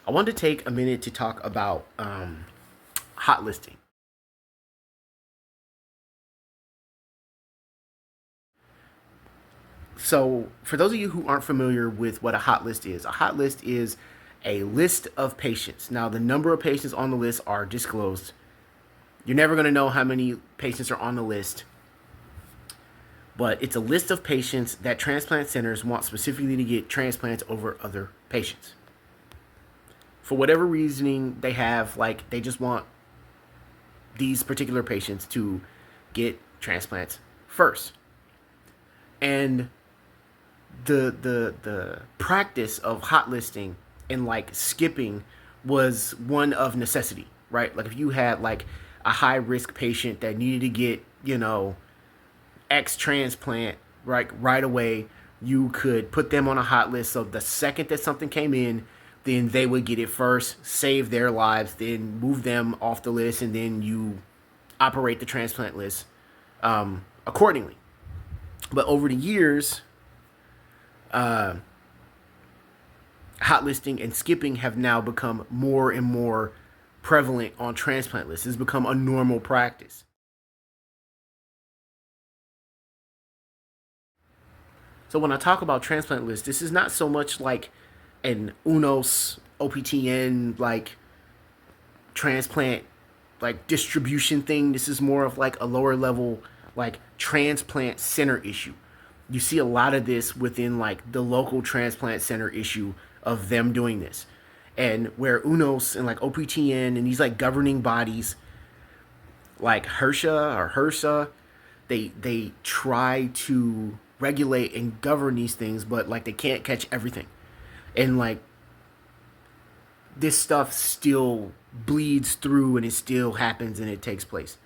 I wanted to take a minute to talk about hot listing. So, for those of you who aren't familiar with what a hot list is a list of patients. Now, the number of patients on the list are disclosed. You're never going to know how many patients are on the list, but it's a list of patients that transplant centers want specifically to get transplants over other patients. For whatever reasoning they have, like they just want these particular patients to get transplants first. And the practice of hot listing and like skipping was one of necessity, right? Like if you had like a high risk patient that needed to get, X transplant right away, you could put them on a hot list. So the second that something came in, then they would get it first, save their lives, then move them off the list, and then you operate the transplant list accordingly. But over the years, hot listing and skipping have now become more and more prevalent on transplant lists. It's become a normal practice. So when I talk about transplant lists, this is not so much like an UNOS OPTN like transplant like distribution thing. This is more of like a lower level like transplant center issue. You see a lot of this within like the local transplant center issue of them doing this. And where UNOS and like OPTN and these like governing bodies like HRSA, they try to regulate and govern these things, but like they can't catch everything. And like this stuff still bleeds through and it still happens and it takes place.